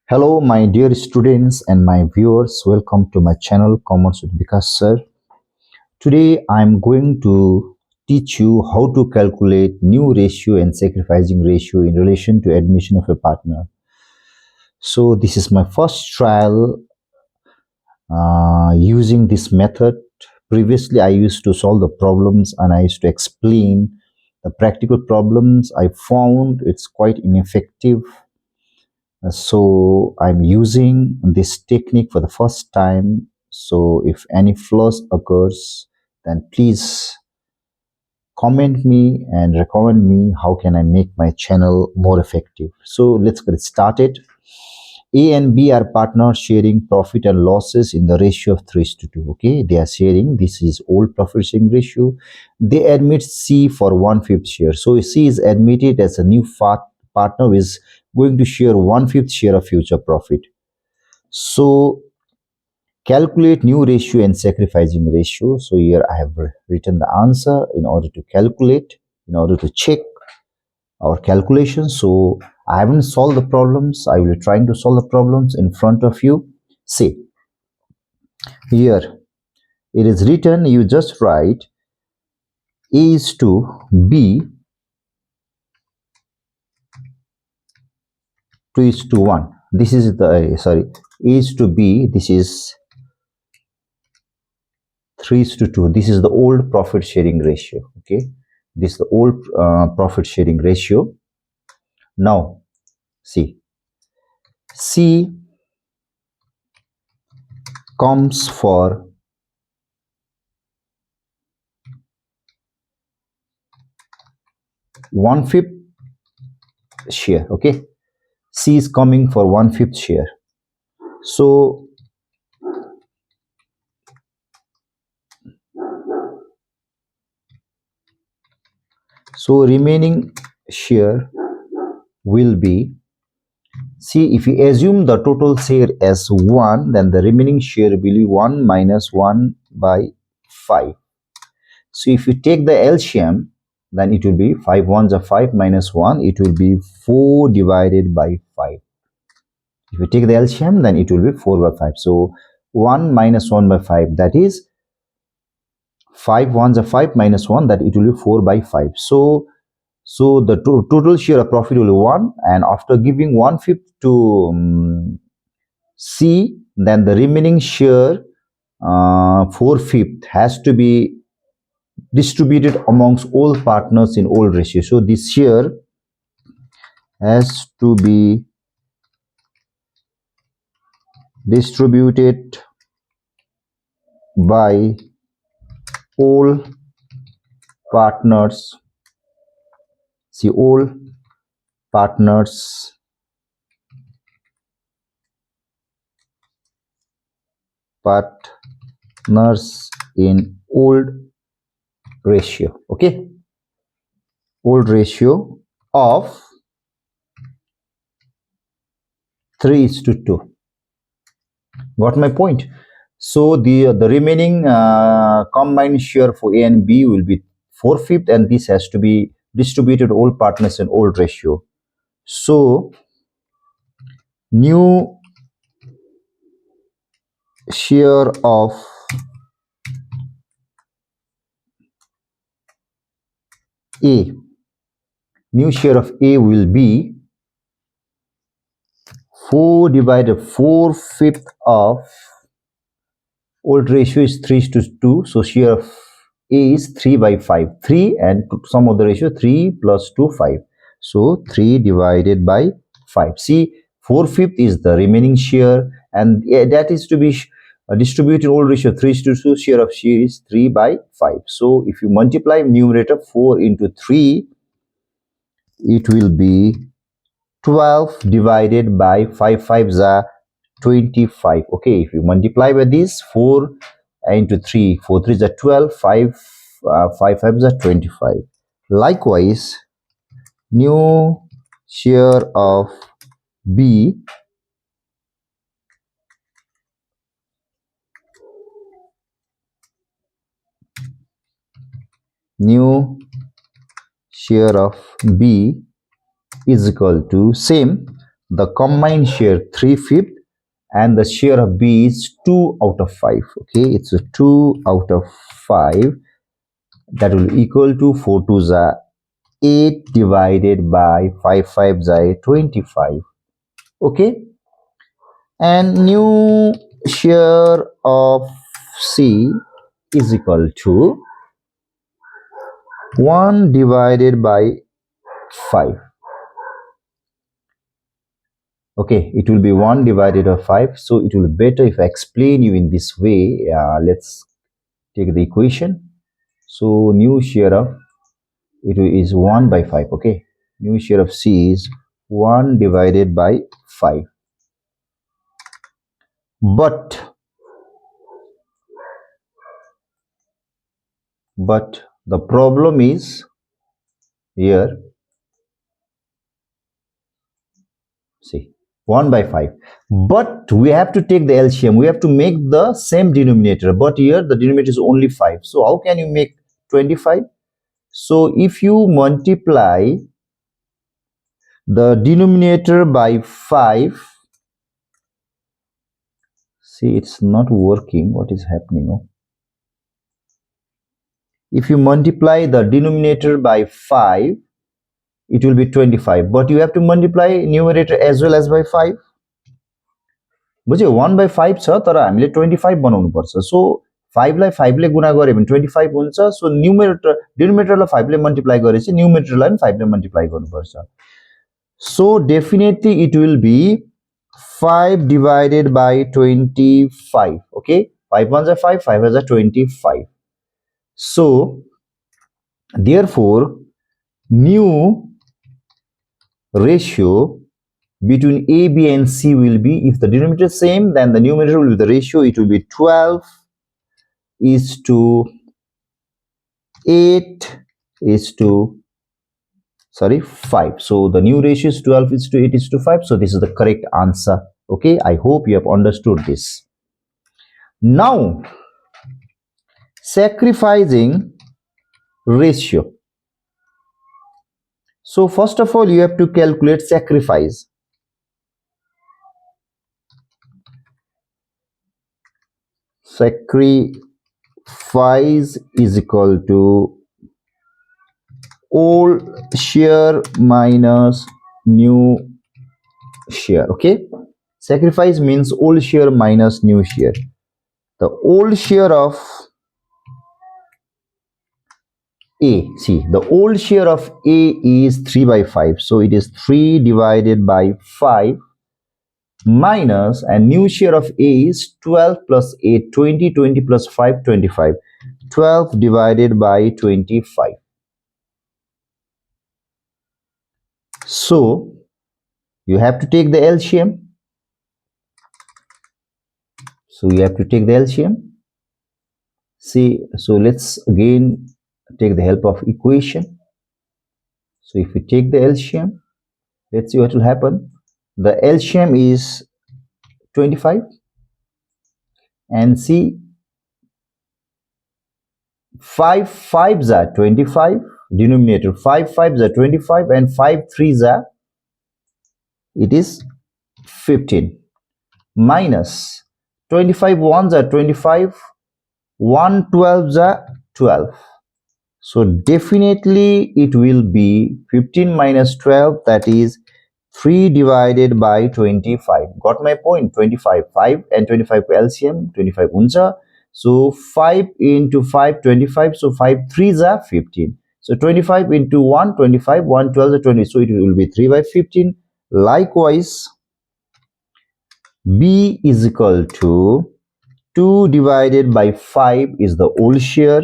Hello, my dear students and my viewers. Welcome to my channel, Commerce with Vikas Sir. Today, I am going to teach you how to calculate new ratio and sacrificing ratio in relation to admission of a partner. So, this is my first trial using this method. Previously, I used to solve the problems and I used to explain the practical problems. I found it's quite ineffective. So I'm using this technique for the first time. So if any flaws occurs, then please comment me and recommend me how can I make my channel more effective. So let's get started. A and B are partners sharing profit and losses in the ratio of 3:2. Okay, they are sharing. This is old profit sharing ratio. They admit C for 1/5 share. So C is admitted as a new partner who is going to share 1/5 share of future profit. So calculate new ratio and sacrificing ratio. So here I have written the answer in order to calculate, in order to check our calculations. So I haven't solved the problems. I will be trying to solve the problems in front of you. See, here it is written, you just write A is to B, 2 is to 1. This is the, sorry, A is to B, this is 3 is to 2. This is the old profit sharing ratio. Okay, this is the old profit sharing ratio. Now, see, C comes for 1/5 share. Okay, C is coming for 1/5 share. So remaining share will be, see, if you assume the total share as 1, then the remaining share will be 1 minus 1 by 5. So if you take the LCM, then it will be 5 ones are 5 minus 1, it will be 4 divided by 5. If you take the LCM, then it will be 4 by 5. So 1 minus 1 by 5, that is 5 ones are 5 minus 1, that it will be 4 by 5. So the total share of profit will be 1, and after giving 1/5 to C, then the remaining share 4/5 has to be distributed amongst all partners in all ratio. So this share has to be distributed by all partners. See, all partners in old ratio. Okay, old ratio of 3:2. Got my point? So the remaining combined share for A and B will be 4/5, and this has to be distributed all partners in old ratio. So new share of A, new share of A will be 4 divided 4/5 of old ratio is 3:2. So share of A is 3 by 5. 3 and sum of the ratio 3 plus 2, 5. So 3 divided by 5. See, 4/5 is the remaining share, and that is to be distributed old ratio 3:2. Share of share is 3 by 5. So if you multiply numerator 4 into 3, it will be 12 divided by 5 5s are 25. Okay, if you multiply by this 4 into 3, 4 3s are 12, 5 5 5s are 25. Likewise, new share of B new share of B is equal to same the combined share 3/5, and the share of B is 2 out of 5. Okay, it's a 2 out of 5. That will equal to 4 2s are 8 divided by 5 5s are 25. Okay, and new share of C is equal to 1 divided by 5. Okay, it will be 1 divided by 5. So it will be better if I explain you in this way. Let's take the equation. So new share of it is 1 by 5. Okay, new share of C is 1 divided by 5. But the problem is here, see, 1 by 5. But we have to take the LCM. We have to make the same denominator. But here the denominator is only 5. So how can you make 25? So if you multiply the denominator by 5, see, it's not working. What is happening? Oh. If you multiply the denominator by 5, it will be 25. But you have to multiply numerator as well as by 5. बुझ्यो 1 by 5 छ तर हामीले 25 बनाउनु पर्छ. सो 5 लाई 5 ले गुणा गरे भने 25 हुन्छ. सो न्यूमरेटर डिनोमिनेटरलाई 5 ले मल्टिप्लाई गरेपछि न्यूमरेटरलाई पनि 5 ले मल्टिप्लाई गर्नुपर्छ. So definitely it will be 5 divided by 25. Okay, 5 ones are 5, 5 ones are 25. So therefore new ratio between A, B and C will be, if the denominator is same, then the numerator will be the ratio. It will be 12 is to 8 is to 5. So the new ratio is 12 is to 8 is to 5. So this is the correct answer. Okay, I hope you have understood this. Now sacrificing ratio. So first of all you have to calculate sacrifice. Sacrifice is equal to old share minus new share. Okay, sacrifice means old share minus new share. The old share of A, see, the old share of A is 3 by 5. So it is 3 divided by 5 minus, and new share of A is 12 plus 8, 20, 20 plus 5, 25. 12 divided by 25. So you have to take the LCM. So you have to take the LCM. See, so let's again take the help of equation. So if we take the LCM, let's see what will happen. The LCM is 25, and see, 5 5s are 25, denominator 5 5s are 25, and 5 3s are, it is 15, minus 25 1s are 25, 1 12s are 12. So definitely it will be 15 minus 12, that is 3 divided by 25. Got my point? 25, 5 and 25 LCM, 25 unsa. So 5 into 5, 25. So 5 3s are 15. So 25 into 1, 25, 1 12 is 20. So it will be 3 by 15. Likewise, B is equal to 2 divided by 5 is the old share,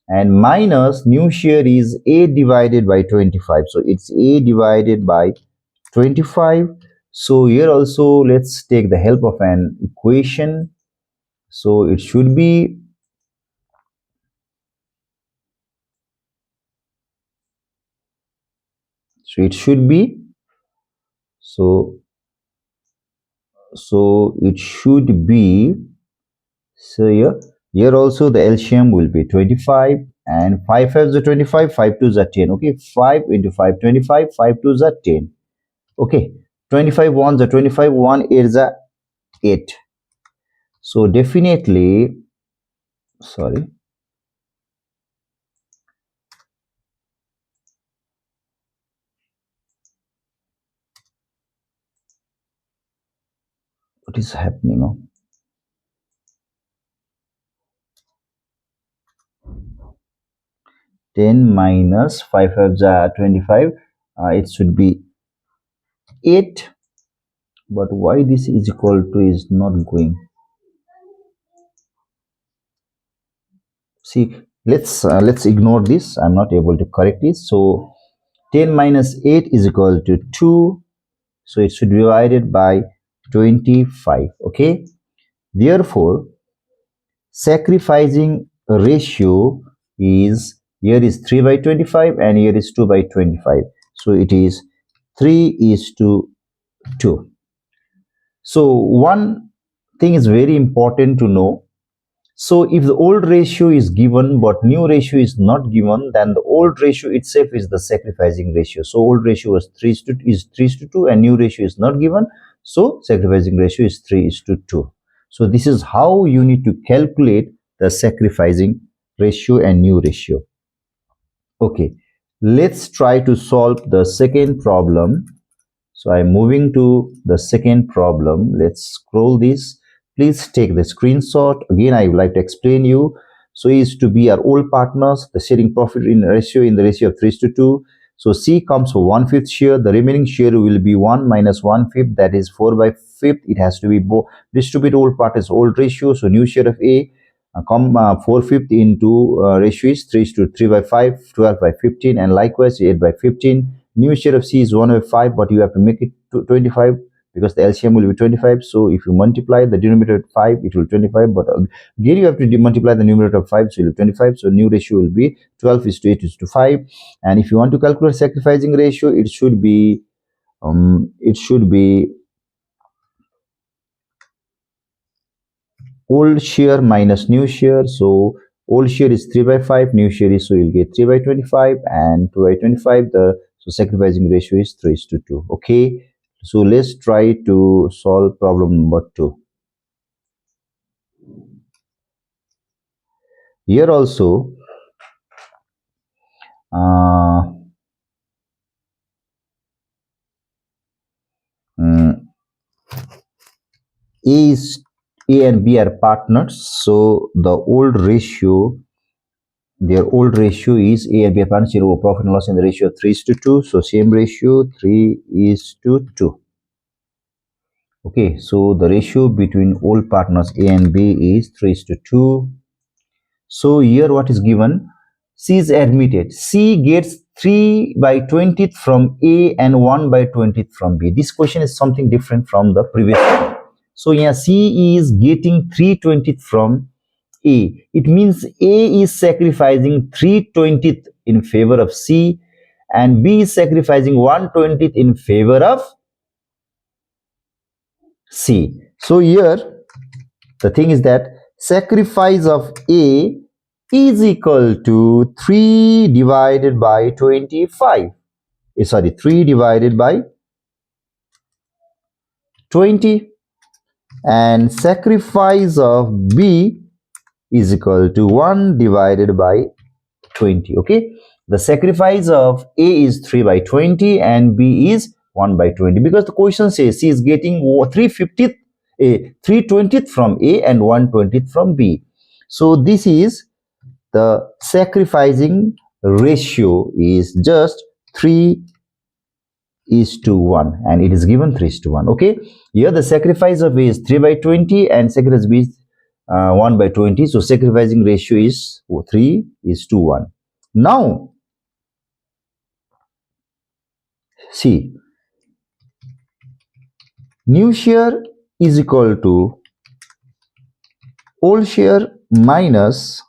and minus new share is A divided by 25. So it's A divided by 25. So here also let's take the help of an equation. So it should be, so it should be, so it should be, so here also the LCM will be 25, and 5 5s are 25, 5 2s are 10. Okay, 5 into 5 25, 5 2s are 10. Okay, 25 ones are 25, 1 is a 8. So definitely, sorry, what is happening now? 10 minus 5 5 are 25. It should be 8. But why this is equal to is not going? See, let's ignore this. I'm not able to correct this. So 10 minus 8 is equal to 2. So it should be divided by 25. Okay. Therefore, sacrificing ratio is, here is 3 by 25 and here is 2 by 25. So it is 3 is to 2. So one thing is very important to know. So if the old ratio is given but new ratio is not given, then the old ratio itself is the sacrificing ratio. So old ratio was 3 to 2 and new ratio is not given. So sacrificing ratio is 3 to 2. So this is how you need to calculate the sacrificing ratio and new ratio. Okay, let's try to solve the second problem. So I'm moving to the second problem. Let's scroll this. Please take the screenshot. Again, I would like to explain you. So is to be our old partners, the sharing profit in the ratio of 3 to 2. So C comes for 1/5 share. The remaining share will be 1 minus 1/5, that is 4 by 5th. It has to be distribute old partners old ratio. So new share of A 4/5 into ratio is 3 to 3 by 5, 12 by 15, and likewise 8 by 15. New share of C is 1 by 5, but you have to make it to 25 because the LCM will be 25. So if you multiply the denominator with 5, it will 25. But again, you have to multiply the numerator of 5, so it will 25. So new ratio will be 12 is to 8 is to 5. And if you want to calculate sacrificing ratio, it should be old share minus new share. So old share is 3 by 5, new share is, so you'll get 3 by 25 and 2 by 25. So sacrificing ratio is 3 to 2. Okay, so let's try to solve problem number 2. Here also A and B are partners, so the old ratio, their old ratio is A and B are partners, profit and loss in the ratio of 3 is to 2. So same ratio, 3 is to 2. Okay, so the ratio between old partners A and B is 3 is to 2. So here what is given? C is admitted. C gets 3 by 20th from A and 1 by 20th from B. This question is something different from the previous one. So yeah, C is getting 3/20th from A. It means A is sacrificing 3/20th in favor of C and B is sacrificing 1/20th in favor of C. So here the thing is that sacrifice of A is equal to 3 divided by 25. Sorry, 3 divided by 20, and sacrifice of B is equal to 1 divided by 20. Okay, the sacrifice of A is 3 by 20 and B is 1 by 20, because the question says C is getting 3/50th, 3/20th from A and 1/20th from B. So this is the sacrificing ratio is just 3 is to 1, and it is given 3 is to 1. Okay, here the sacrifice of A is 3 by 20 and sacrifice B is 1 by 20. So sacrificing ratio is 3 is to 1. Now see, new share is equal to old share minus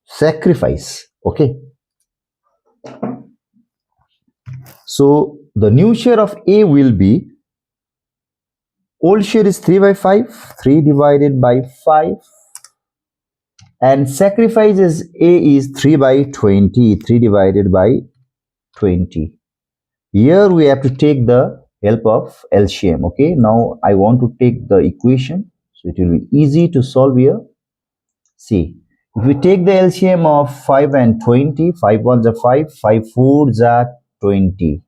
sacrifice. Okay, so the new share of A will be, old share is 3 by 5, 3 divided by 5, and sacrifice is A is 3 by 20, 3 divided by 20. Here we have to take the help of LCM. Okay, now I want to take the equation, so it will be easy to solve here. See, if we take the LCM of 5 and 20, 5 ones are 5, 5 fours are 20.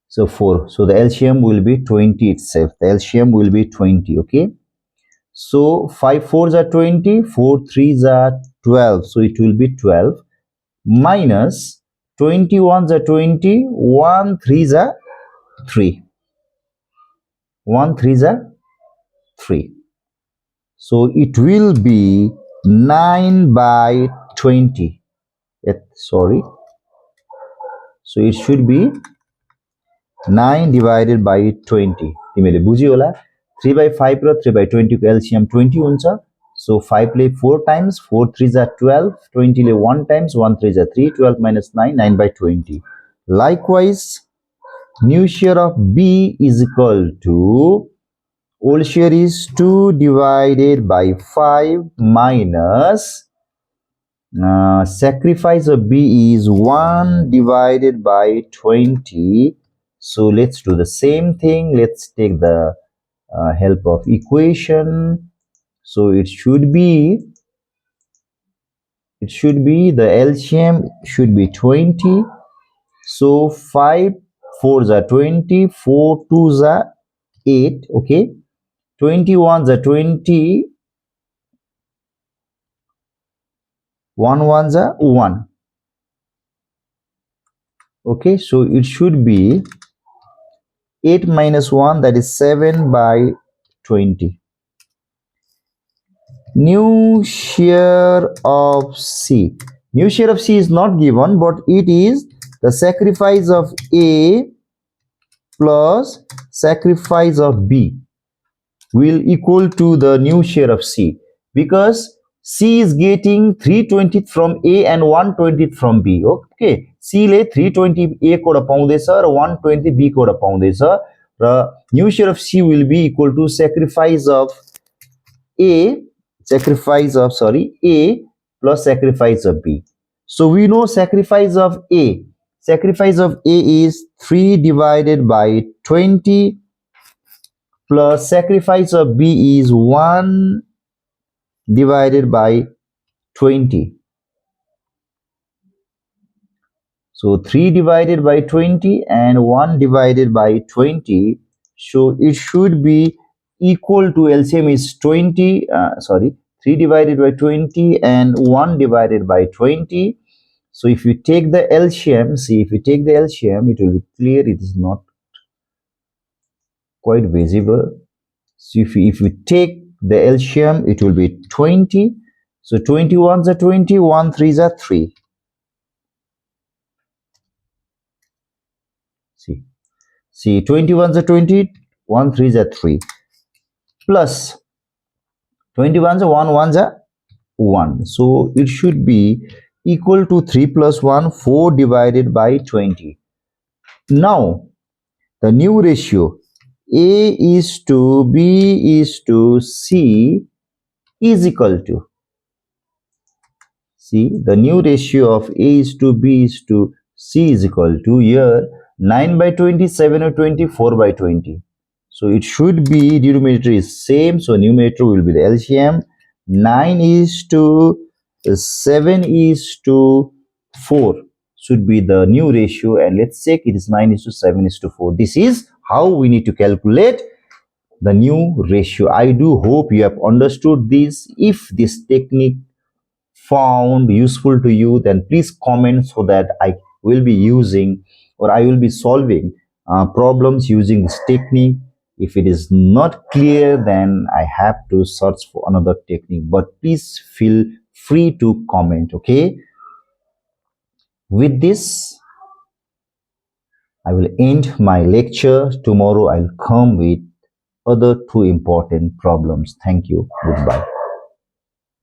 So 4. So the LCM will be 20 itself. The LCM will be 20. Okay. So 5 fours are 20, 4 threes are 12. So it will be 12 minus 20 ones are 20, 1 threes are 3. 1 threes are 3. So it will be 9 by 20. Sorry. So it should be 9 divided by 20. तिमीले बुझ्यो होला 3 by 5 raw 3 by 20 को LCM 20 हुन्छ. So 5 ले 4 times, 4 3s are 12, 20 ले 1 times, 1 3s are 3, 12 minus 9, 9 by 20. Likewise, new share of B is equal to old share is 2 divided by 5 minus sacrifice of B is 1 divided by 20. So let's do the same thing. Let's take the help of equation. So it should be the LCM should be 20. So 5 fours are 20, 4 twos are 8. Okay, 21s are 20, 1 ones are 1. Okay, so it should be 8 minus 1, that is 7 by 20. New share of C. New share of C is not given, but it is the sacrifice of A plus sacrifice of B will equal to the new share of C, because C is getting 3/20 from A and 1/20 from B. Okay, C ले 3/20 A को पाउँदैछ र 1/20 B को पाउँदैछ र new share of C will be equal to sacrifice of A plus sacrifice of B. So we know sacrifice of A. Sacrifice of A is 3 divided by 20 plus sacrifice of B is 1 divided by 20. So 3 divided by 20 and 1 divided by 20. So it should be equal to LCM is 20. 3 divided by 20 and 1 divided by 20. So if you take the LCM, if you take the LCM, it will be clear. It is not quite visible. So if you take the LCM, it will be 20. So 21s are 20, 1 3s are 3. See 21s are 20, 1 3s are 3. Plus 21s are 1, 1s are 1. So it should be equal to 3 plus 1, 4 divided by 20. Now the new ratio A is to B is to C is equal to, see, the new ratio of A is to B is to C is equal to, here 9 by 20, 7 by 20, 4 by 20. So it should be denominator is same, so numerator will be the LCM. 9 is to 7 is to 4 should be the new ratio, and let's check it is 9 is to 7 is to 4. This is how we need to calculate the new ratio. I do hope you have understood this. If this technique found useful to you, then please comment so that I will be using or I will be solving problems using this technique. If it is not clear, then I have to search for another technique, but please feel free to comment. Okay, with this I will end my lecture. Tomorrow I'll come with other two important problems. Thank you. Goodbye.